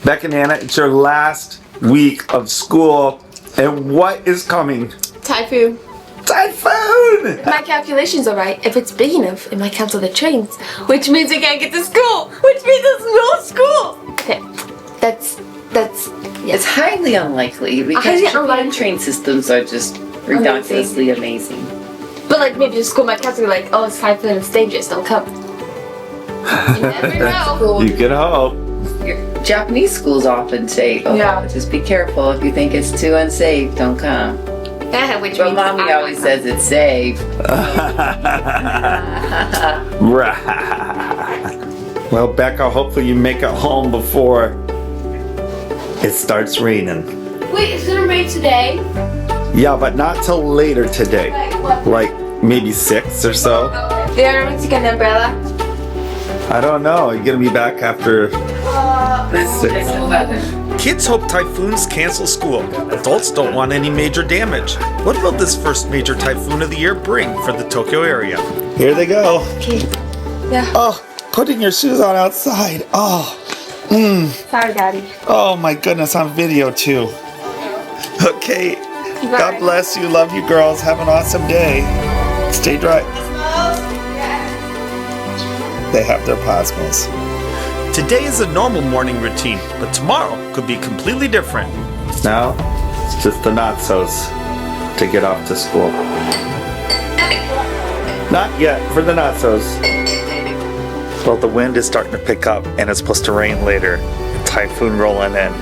Beck and Hannah, it's your last week of school, and what is coming? Typhoon. Typhoon! My calculations are right. If it's big enough, it might cancel the trains, which means we can't get to school, which means there's no school. Okay, that's yeah. It's highly unlikely because Highly Japan unlikely. train systems are just ridiculously amazing. But like maybe the school might cancel, like, oh, it's Typhoon, it's dangerous, don't come. You never know. You can hope. Your Japanese schools often say, "Oh, Yeah. just be careful. If you think it's too unsafe, don't come." Which But means mommy I always says it's safe. Well, Becca, hopefully you make it home before it starts raining. Wait, it's gonna rain today? Yeah, but not till later today. Like maybe 6 or so. They are going to get an umbrella. I don't know. You're gonna be back after That's 6. the weather. Kids hope typhoons cancel school. Adults don't want any major damage. What will this first major typhoon of the year bring for the Tokyo area? Here they go. Okay. Yeah. Oh, putting your shoes on outside. Oh, Sorry, Daddy. oh my goodness, on video too. Okay. Bye. God bless you. Love you, girls. Have an awesome day. Stay dry. They have their plasmas. Today is a normal morning routine, but tomorrow could be completely different. Now, it's just the not-sos to get off to school. Not yet for the not-sos. Well, the wind is starting to pick up and it's supposed to rain later. Typhoon rolling in.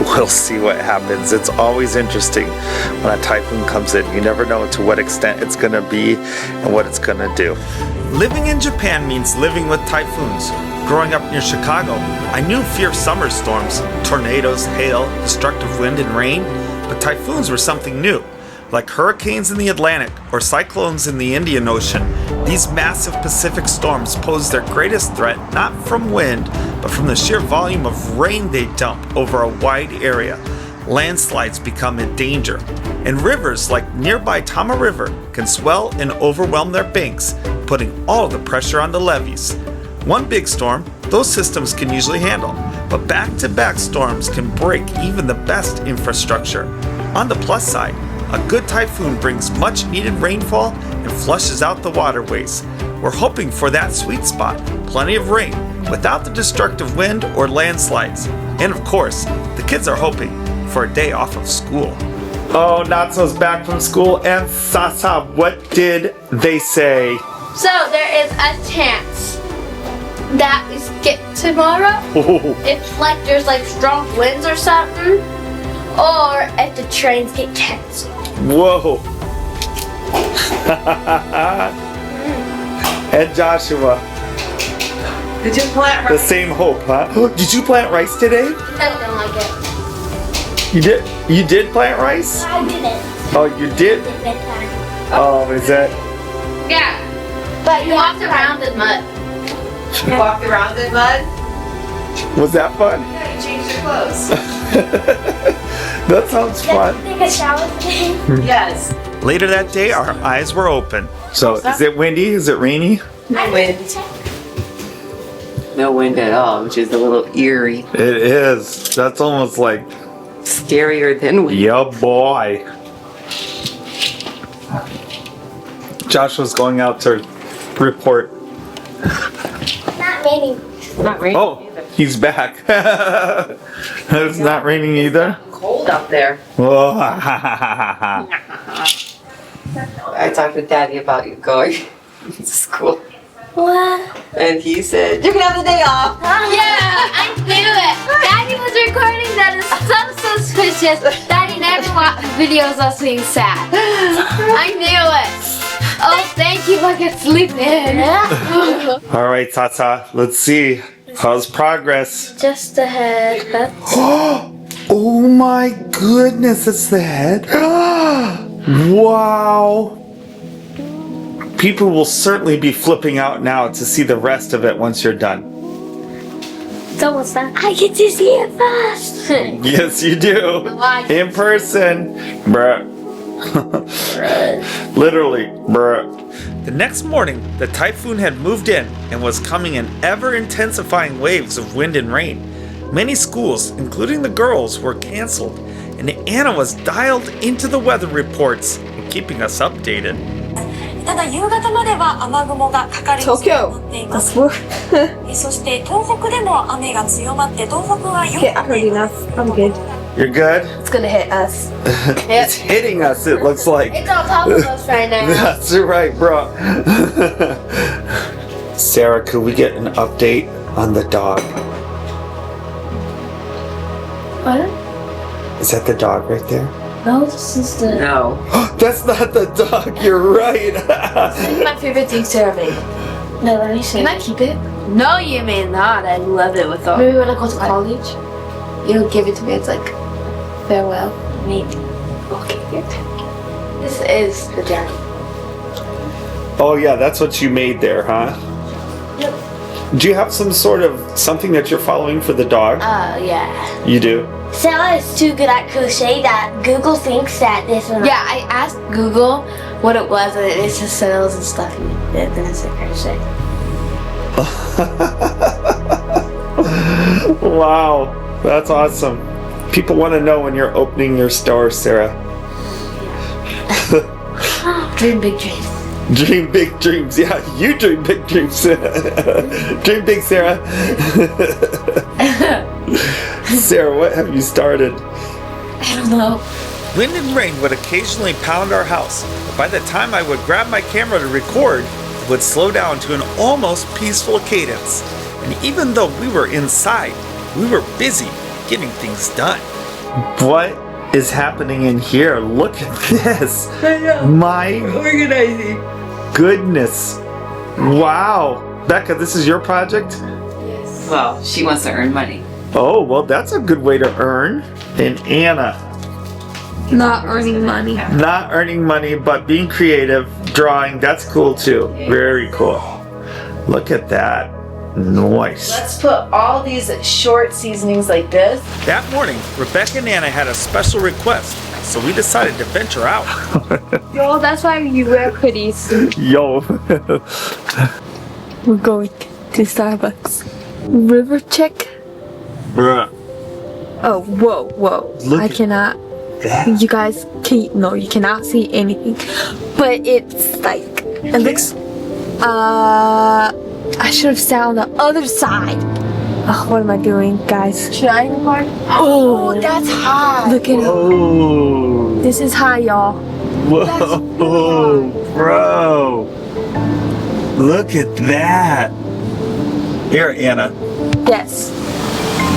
We'll see what happens. It's always interesting when a typhoon comes in. You never know to what extent it's going to be and what it's going to do. Living in Japan means living with typhoons. Growing up near Chicago, I knew fierce summer storms, tornadoes, hail, destructive wind, and rain, but typhoons were something new. Like hurricanes in the Atlantic or cyclones in the Indian Ocean, these massive Pacific storms pose their greatest threat not from wind, but from the sheer volume of rain they dump over a wide area. Landslides become a danger, and rivers like nearby Tama River can swell and overwhelm their banks, putting all the pressure on the levees. One big storm, those systems can usually handle, but back-to-back storms can break even the best infrastructure. On the plus side, a good typhoon brings much needed rainfall and flushes out the waterways. We're hoping for that sweet spot, plenty of rain, without the destructive wind or landslides. And of course, the kids are hoping for a day off of school. Oh, Natsu's back from school, and Sasa, what did they say? So there is a chance that we skip tomorrow if like there's like strong winds or something, or if the trains get canceled. Whoa. And Joshua, Did you plant the same hope, huh? Did you plant rice today? I don't like it. You did? You did plant rice? I didn't. Oh, you did? Oh, is that? Yeah. But you walked around in mud. You walked around in mud? Was that fun? Yeah, you changed your clothes. That sounds fun. Take a shower today. Yes. Later that day, our eyes were open. So, is it windy? Is it rainy? No wind. No wind at all, which is a little eerie. It is. That's almost like, Scarier than wind. yeah, boy. Josh was going out to report. Not raining. Not raining Oh, either. he's back. It's not raining either. Cold up there. Whoa. I talked to Daddy about you going to school. What? And he said, you can have the day off. Yeah, I knew it. Daddy was recording that. It's so suspicious. Daddy never watched videos of us being sad. I knew it. Oh, thank you. I can sleep in. All right, Tata, let's see. How's progress? Just ahead. That's Oh my goodness, it's the head. Wow. People will certainly be flipping out now to see the rest of it once you're done. it's almost done. I get to see it fast. Yes, you do. In person. Bruh. Literally, bruh. The next morning, the typhoon had moved in and was coming in ever-intensifying waves of wind and rain. Many schools, including the girls, were canceled, and Anna was dialed into the weather reports and keeping us updated. ただ夕方までは雨雲がかかる予想となっています。そして東北でも雨が強まって東北は夜 Okay, I heard enough. I'm good. You're good? It's gonna hit us. It's hitting us, it looks like. It's on top of us right now. That's right, bro. Sarah, could we get an update on the dog? What? Is that the dog right there? No, this is the No. That's not the dog, you're right. my favorite thing Sarah made. No, let me see. Can I keep it? No, you may not. I love it with all. Maybe when I go to college, you'll give it to me. It's like farewell. Maybe. Okay. This is the journey. Oh yeah, that's what you made there, huh? Yep. Do you have some sort of something that you're following for the dog? Yeah. You do? Sarah is too good at crochet that Google thinks that this one. Yeah, I asked Google what it was, and it's just sales and stuff. And then it's a crochet. Wow, that's awesome. People want to know when you're opening your store, Sarah. Dream big dreams. Dream big dreams. Yeah, you dream big dreams. Dream big, Sarah. Sarah, what have you started? I don't know. Wind and rain would occasionally pound our house, but by the time I would grab my camera to record, it would slow down to an almost peaceful cadence. And even though we were inside, we were busy getting things done. What is happening in here? Look at this. My Organizing. goodness. Wow. Becca, this is your project? Well, she wants to earn money. Oh, well, that's a good way to earn. And Anna, Not earning money. not earning money, but being creative, drawing, that's cool too. Very cool. Look at that. Nice. Let's put all these short seasonings like this. That morning, Rebecca and Anna had a special request, so we decided to venture out. Yo, that's why you wear hoodies. Yo. We're going to Starbucks. River check. Bruh. Oh, whoa. Look I at cannot. that. You guys can't. No, you cannot see anything. But it's like it looks. I should have sat on the other side. Oh, what am I doing, guys? Should I record? Oh, that's high. Look at it. Oh. This is high, y'all. Whoa, bro. Look at that. Here, Anna. Yes.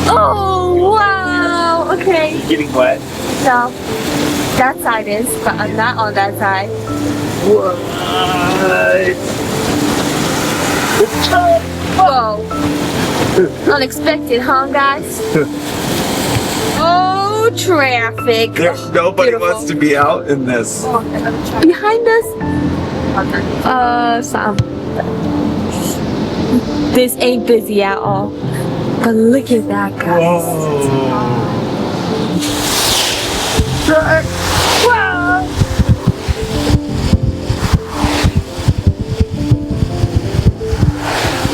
Oh, wow. Okay. You getting wet? No. That side is, but I'm not on that side. What? Whoa. Unexpected, huh, guys? Oh, traffic. Nobody Beautiful. wants to be out in this. Behind us? Some. This ain't busy at all. But look at that, guys. Wow.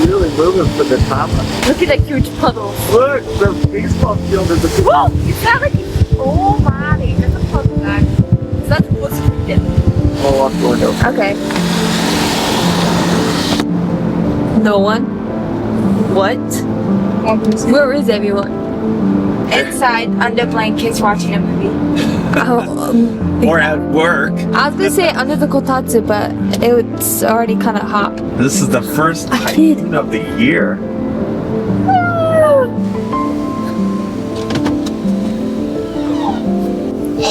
Really moving for the top. Look at that huge puddle. Look, the baseball field is a Whoa! Is that like... Oh my, there's a puddle back. Is that supposed to be it? Oh, I'm going over. Okay. No one? What? Where is everyone? inside under blankets watching a movie. Or at work. I was gonna say under the kotatsu, but it's already kind of hot. This is the first I did. typhoon of the year.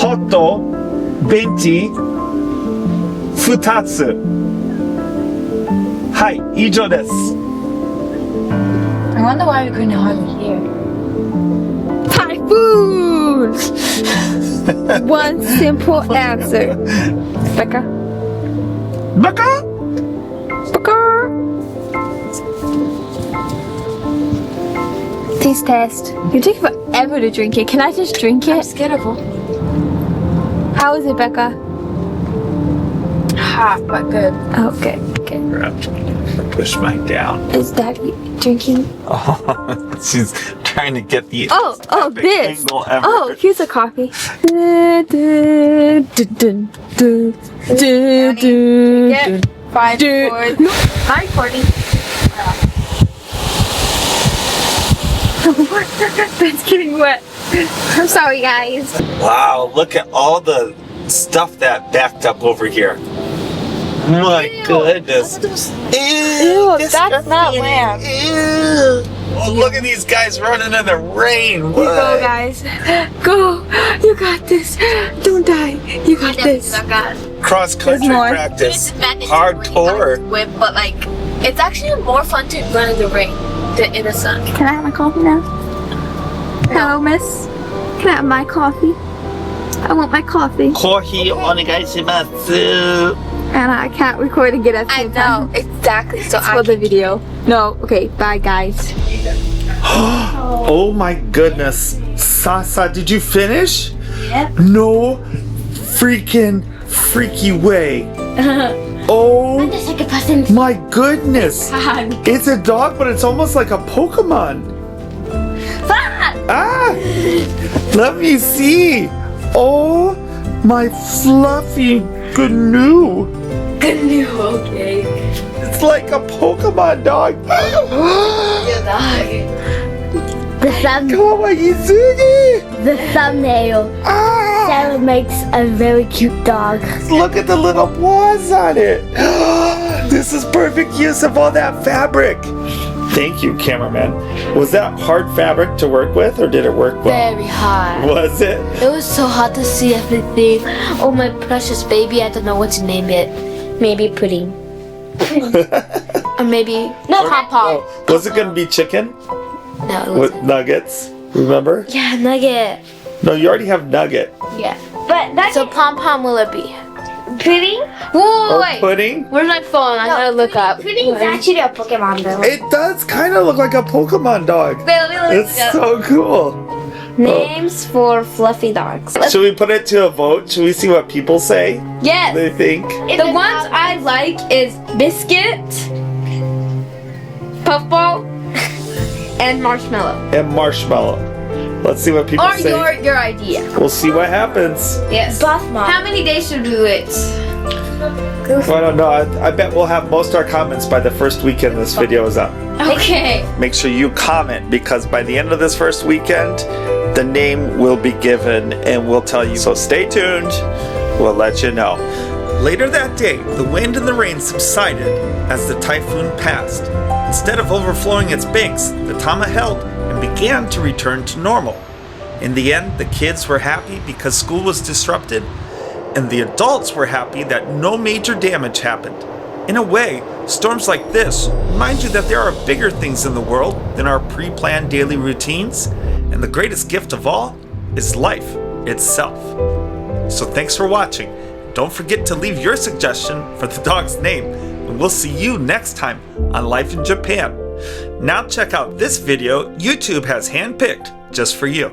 Hoto, benti, futatsu. Hai, ijo desu. I wonder why we couldn't hardly hear. Typhoon! One simple answer. Becca? Baka? Becca? Taste test. You take forever to drink it. Can I just drink I'm it? scared of them. How is it, Becca? Hot, but good. Okay, okay. gonna push mine down. Is Daddy drinking? Oh, she's trying to get the Oh, epic this. angle ever. Oh, here's a coffee. Get 5 chords. Hi, Courtney. That's getting wet. I'm sorry, guys. Wow, look at all the stuff that backed up over here. My goodness. Ew, that's not lamb. Ew. Oh, look at these guys running in the rain. You go, guys. Go. You got this. Don't die. You got this. Cross country more. practice. Hardcore. But like, it's actually more fun to run in the rain than in the sun. Can I have my coffee now? Hello, miss. Can I have my coffee? I want my coffee. Coffee onegaishimasu. And I can't record and get at the same time. Exactly. So for the video. No. Okay. Bye, guys. Oh my goodness. Sasa, did you finish? Yep. No freaking freaky way. Oh my goodness. It's a dog, but it's almost like a Pokemon. Ah! Let me see. Oh, my fluffy GNU. GNU, okay. It's like a Pokemon dog. The thumbnail Sarah makes a very cute dog. Look at the little paws on it. This is perfect use of all that fabric. Thank you, cameraman. Was that hard fabric to work with, or did it work well? Very hard. Was it? It was so hard to see everything. Oh, my precious baby, I don't know what to name it. Maybe Pudding. Or maybe Pom Pom. Oh, was it going to be chicken No, it with wasn't. nuggets? Remember? Yeah, Nugget. No, you already have nugget. Yeah. But that's so Pom Pom will it be? Pudding? Or pudding? Where's my phone? I gotta look up. Pudding's actually a Pokemon though. It does kind of look like a Pokemon dog. Wait, let me look It's it up. so cool. Names for fluffy dogs. Should we put it to a vote? Should we see what people say? Yes. They think. The ones I like is Biscuit, Puffball, and Marshmallow. And marshmallow. Let's see what people Or say. your idea. We'll see what happens. Yes. How many days should we do it? Well, I don't know. I bet we'll have most of our comments by the first weekend this video is up. Okay. Make sure you comment, because by the end of this first weekend, the name will be given and we'll tell you. So stay tuned. We'll let you know. Later that day, the wind and the rain subsided as the typhoon passed. Instead of overflowing its banks, the Tama held and began to return to normal. In the end, the kids were happy because school was disrupted, and the adults were happy that no major damage happened. In a way, storms like this remind you that there are bigger things in the world than our pre-planned daily routines, and the greatest gift of all is life itself. So thanks for watching. Don't forget to leave your suggestion for the dog's name, and we'll see you next time on Life in Japan. Now check out this video YouTube has handpicked just for you.